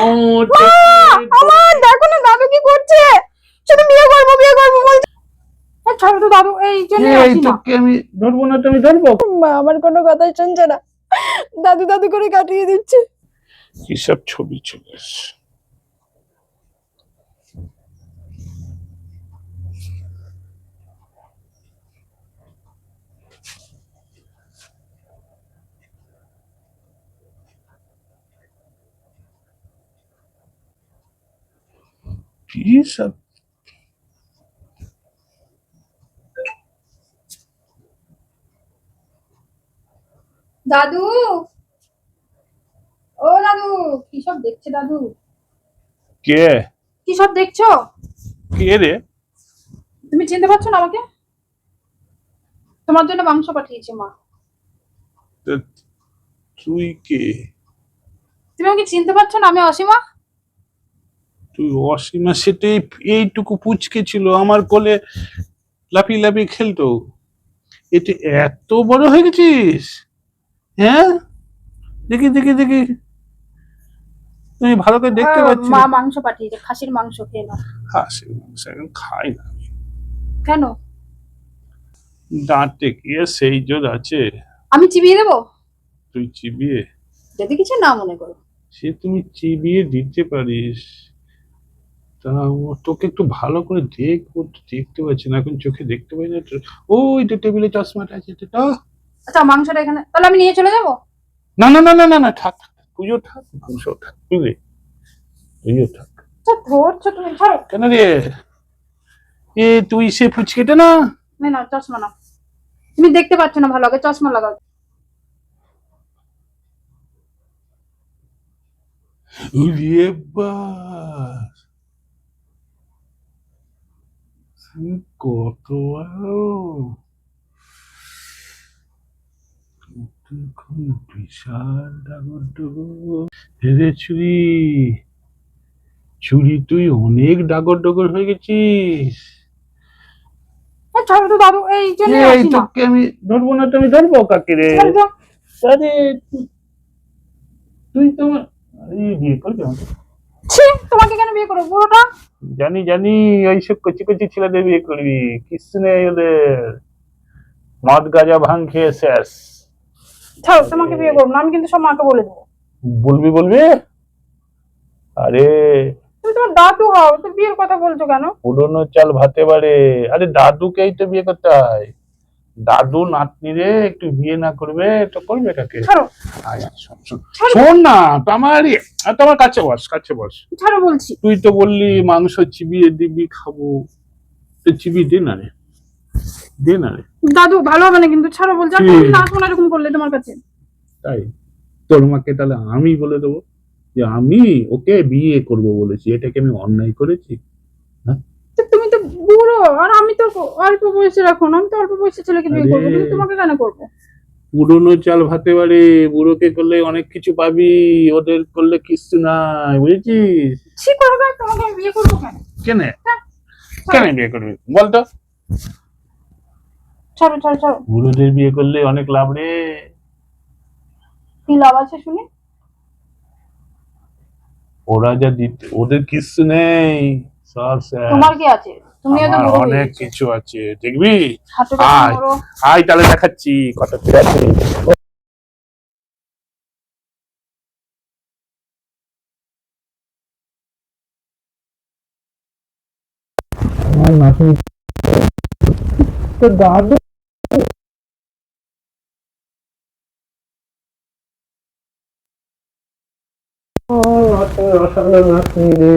আমার দেখো না দাদু কি করছে, শুধু বিয়ে করবো বলছে। ছাড়ো তো দাদু, এই জন্য আসি না। আমি ধরবো না, তুমি ধরবো? মা আমার কোনো কথাই শুনছে না, দাদু দাদু করে কাটিয়ে দিচ্ছে। কি সব ছবি চলে আসছে। কি সব দাদু, ও দাদু, কি সব দেখছে দাদু? কে? কি সব দেখছো? কে রে? তুমি চিনতে পারছো না আমাকে? তোমার জন্য মাংস পাঠিয়েছে মা। তুই কে? তুমি আমাকে চিনতে পারছো না? আমি অসীমা। তুই অসীমা? সেটাই, এইটুকু পুচকে ছিল আমার কোলে, লাফিয়ে লাফিয়ে খেলতো। এটা এত বড় হয়ে গেছিস? হ্যাঁ, দেখি দেখি দেখি, তুমি ভালো করে দেখতে পাচ্ছি মা না। মাংস পাঠিয়েছে, খাসির মাংস, খেয়ে নাও। খাসির মাংস এখন খাই না আমি। কেন? দাঁতে কি আর সেই জোর আছে? আমি চিবিয়ে দেবো তুই চিবিয়ে? যদি কিছু না মনে করো। সে তুমি চিবিয়ে দিতে পারিস, তা তোকে একটু ভালো করে দেখবো, দেখতে পাচ্ছি না এখন, চোখে দেখতে পাই না তো। ওই তো টেবিলে চশমাটা আছে, এটা। আচ্ছা মাংসটা এখানে, তাহলে আমি নিয়ে চলে যাবো? না না না না না না, থাক থাক, তুইও থাক, মাংস থাক, তুইও থাক। ধরছো তুমি, ছাড়ো। কেন রে? এ তুই সে ফুচকেটা না? না চশমা নাও, তুমি দেখতে পাচ্ছ না ভালো, আগে চশমা লাগাও। উড়িয়ে বাস, কত দেখুন, বিশাল ডাগর ডগর। হেরে চুরি, চুরি তুই অনেক ডাগর ডগর হয়ে গেছিস। ছাড়ো তো দাদু, এই জন্য আসি না। তোকে আমি ধরবো না, তুমি ধরবো কাকে রে? আরে তুই তোমার বিয়ে করবি আমাকে? ছি, তোমাকে কেন বিয়ে করবো বুড়োটা? জানি জানি, ওইসব কচি কচি ছেলেদের বিয়ে করবি, কিছু নেই ওদের, মদ গাঁজা ভাঙ খেয়ে শেষ। ছাড়ো, তোমাকে বিয়ে করবো না, আমি কিন্তু সব মাকে বলে দেবো। বলবি বলবি? আরে তুমি তোমার দাদু হও, তো বিয়ের কথা বলছো কেন? পুরনো চাল ভাতে বাড়ে। আরে দাদুকেই তো বিয়ে করতে হয়, দাদু নাতনি রে একটু বিয়ে না করবে তো করবে কাকে? ছাড়ো। শোন না, তোমার কাছে বস, কাছে বস। ছাড়ো বলছি। তুই তো বললি মাংস চিবিয়ে দিবি, খাবো, তো চিবিয়ে দে না রে, দে না রে। দাদু ভালো হবে না কিন্তু, ছাড়ো বলছি। আমি না শোনা এরকম করলে তোমার কাছে। তাই তোর মাকে তাহলে আমি বলে দেবো যে আমি ওকে বিয়ে করব বলেছি, এটাকে আমি অন্যায় করেছি? তুমি তো বুড়ো, আর আমি তো অল্প বয়সের, এখন আমি তো অল্প বয়সের ছেলেকে বিয়ে করবো, কিন্তু তোমাকে কেন করবো? পুরনো চাল ভাতে পারে, বুড়োকে করলে অনেক কিছু পাবি, ওদের করলে কিছু নাই, বুঝেছিস? ছি করবে, তোমাকে আমি বিয়ে করবো কেন? কেন কেন বিয়ে করবি বলতো? ছাড়ো ছাড়ো ছাড়ো। বুড়োদের বিয়ে করলে অনেক লাভ রে। কি লাভ আছে শুনি? ওরা যা দিতে, ওদের কিছু নেই, সব তোমার কি আছে? তুমিও তো বুড়ো হয়ে অনেক গেছো। কিছু আছে, দেখবি? হাঁটু ব্যথা আয় করো। আয় তাহলে দেখাচ্ছি কত কি আছে। আমার নাতনি তো দাদু, নাতনি রে,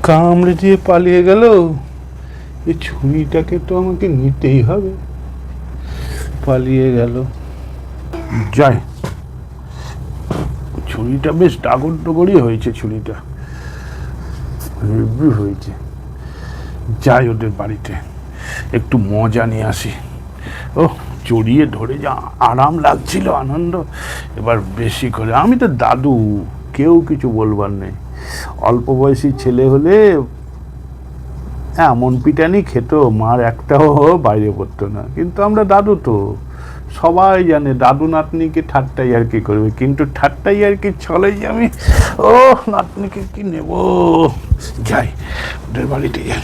কামড়ে দিয়ে পালিয়ে গেল। এই ছুরিটাকে তো আমাকে নিতেই হবে। পালিয়ে গেল, যাই, ছুরিটা বেশ ডাগর ডগরই হয়েছে, ছুরিটা হেভি হয়েছে। যাই ওদের বাড়িতে একটু মজা নিয়ে আসি। ও জড়িয়ে ধরে যা আরাম লাগছিল, আনন্দ, এবার বেশি করে। আমি তো দাদু, কেউ কিছু বলবার নেই। অল্প বয়সী ছেলে হলে এমন পিটানি খেত, মার একটাও বাইরে পড়তো না। কিন্তু আমরা দাদু তো সবাই জানে দাদু নাতনিকে ঠাট্টাই আর কি করবে, কিন্তু ঠাট্টাই আর কি ছলেই আমি ও নাতনিকে কি নেব। যাই ওদের বাড়িতে যাই।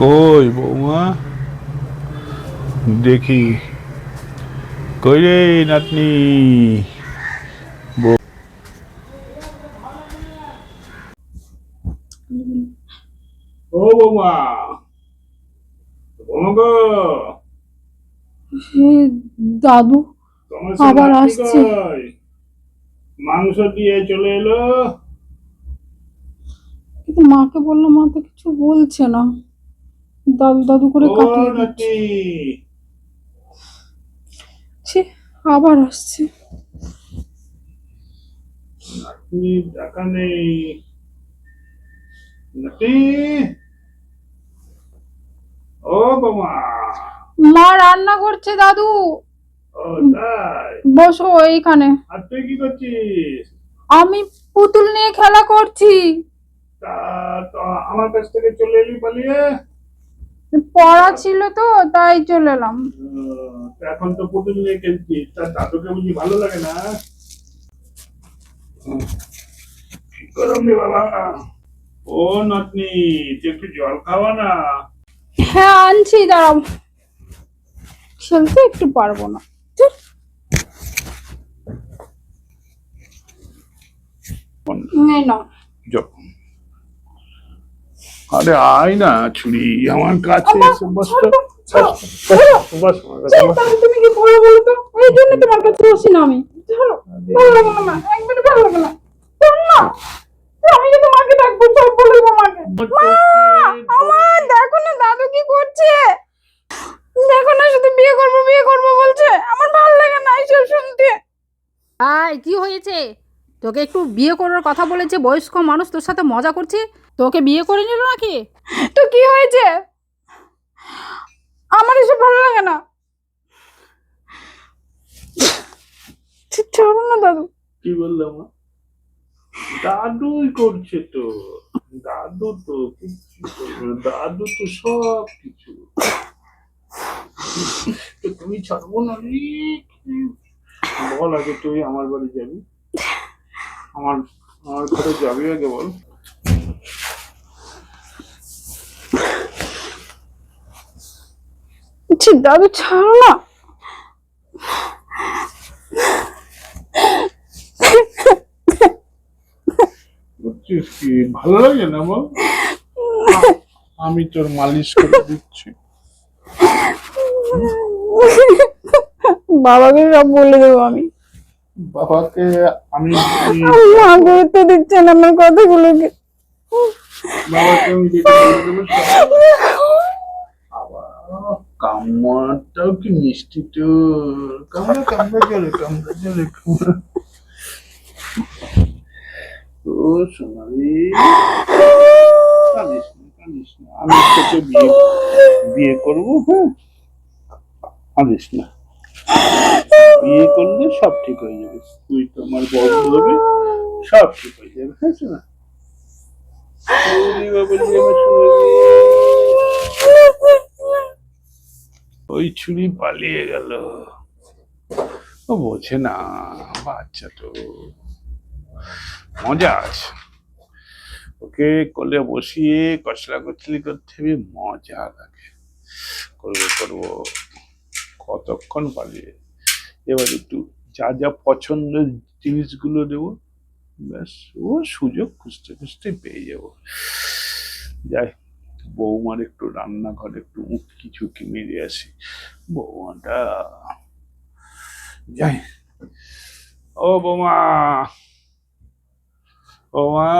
কই বৌমা, দেখি কই রে নাতনি। ও বৌমা, বৌমা গো, দাদু তোমার আবার নাতনি আসছে। কই? মাংস দিয়ে চলে এলো। কিন্তু মাকে বললাম, মা তো কিছু বলছে না, দাদু দাদু করে ও কাটিয়ে দিচ্ছে। নাতি, ছি, আবার আসছে। নাতনি টাকা নেই। নাতি, ও বৌমা। মা রান্না করছে দাদু। ও তাই? বসো এইখানে। আর তুই কি করছিস? আমি পুতুল নিয়ে খেলা করছি। তা তো আমার কাছ থেকে চলে এলি পালিয়ে। পড়া ছিল তো তাই চলে এলাম। তা এখন তো পুতুল নিয়ে খেলছিস, তা দাদুকে বুঝি ভালো লাগে না? কি করম রে বাবা। ও নাতনি, তুই একটু জল খাওয়া না। হ্যাঁ আনছি, দাঁড়াও। খেলতে একটু পারবো না। ধুর। এই নাও। আরে আয় না ছুরি আমার কাছে আম্মা, এসে বস তো। ছাড়ো, ছাড়ো, বস, ছাড়ো। বস, আমার কাছে ছি, বস। দাদু, তুমি কি করো বলো তো? এই জন্য তোমার কাছে আসি না আমি। ছাড়ো, ভালো লাগে না মা, একবারে ভালো লাগে না। শোন না, আমি কিন্তু মাকে ডাকবো, সব বলে দেবো মাকে। মা, আমার দেখো না দাদু কি করছে। দেখো না, শুধু বিয়ে করবো বিয়ে করবো বলছে। আমার ভালো লাগে না এইসব শুনতে। আয় কি হয়েছে? তোকে একটু বিয়ে করার কথা বলেছে, বয়স্ক মানুষ তোর সাথে মজা করছে, তোকে বিয়ে করে নিল নাকি? তো কি হয়েছে? আমার এসব ভালো লাগে না। ছাড়ো না দাদু। কি বললাম? দাদুই করছে তো, দাদু তো কিচ্ছু করবে না, দাদু তো সব কিছু। তো তুমি ছাড়বো না রে। বল আগে তুই আমার বাড়ি যাবি, আমার আমার ঘরে যাবি আগে বল। ছি, দাদু ছাড়ো না। বুঝছিস কি ভালো লাগে না বল? আমি তোর মালিশ করে দিচ্ছি। বাবাকে সব বলে দেবো আমি। বাবাকে আমি মা গুরুত্ব দিচ্ছে না আমার কথাগুলোকে। বাবাকে আমি যেটা বলে দেবো সব। আবার কামড়টাও কি মিষ্টি তো। কামড়া কামড়া চলে, কামড়া চলে, কামড়া। ও সোনালি, কাঁদিস না, কাঁদিস না, আমি তোকে বিয়ে করবো। হ্যাঁ, কাঁদিস না, বিয়ে করলে সব ঠিক হয়ে যাবে। তুই তো আমার বন্ধু হবে, সব ঠিক হয়ে যাবে। হ্যাঁ শোনা, ওই ছুরি পালিয়ে গেল, ও বোঝে না, বাচ্চা তো মজা আছে। ওকে কোলে বসিয়ে কচলা কচলি করতে হবে, মজা লাগে। করবো করবো, কতক্ষণ পালিয়ে। এবার একটু যা যা পছন্দের জিনিসগুলো দেবো, ব্যাস ও সুযোগ খুঁজতে খুঁজতে পেয়ে যাবো। যাই, বৌমার একটু রান্নাঘরে একটু উঁকি ঝুঁকি মেরে আসি। বৌমাটা, যাই। ও বৌমা, বৌমা।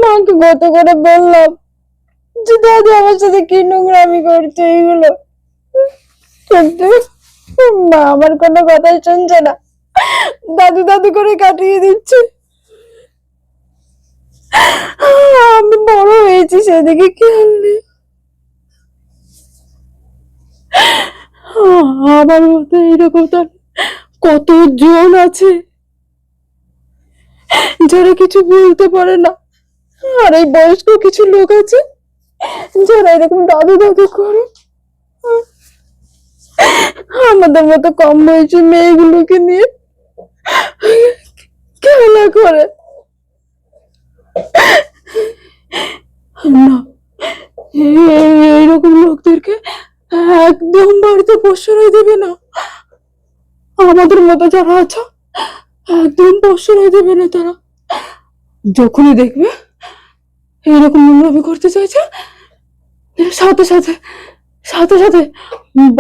মাকে কত করে বললাম যে দাদু আমার সাথে কি নোংরামি করছে এইগুলো, কিন্তু মা আমার কোনো কথাই শুনছে না, দাদু দাদু করে কাটিয়ে দিচ্ছে। আমি বড় হয়েছি সেদিকে খেয়াল নেই। আমার মতো এইরকম তো কতজন আছে যারা কিছু বলতে পারে না, আর এই বয়স্ক কিছু লোক আছে যারা এরকম দাদু দাদু করে। আমাদের মতো কম বয়সী মেয়েগুলোকে নিয়ে খেলা করে না। এইরকম লোকদেরকে একদম বাড়িতে প্রশ্রয় দেবে না। আমাদের মতো যারা আছে একদম প্রশ্রয় দেবে না। তারা যখনই দেখবে এরকম নোংরামি করতে চাইছে, সাথে সাথে সাথে সাথে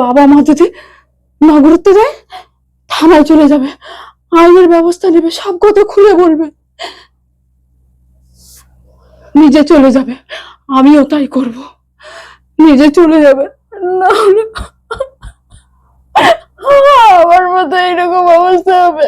বাবা মা যদি না গুরুত্ব দেয়, থানায় চলে যাবে, আইনের ব্যবস্থা নেবে, সব কথা খুলে বলবে, নিজে চলে যাবে। আমিও তাই করব, নিজে চলে যাবে। না হলে আমার মতো এরকম অবস্থা হবে।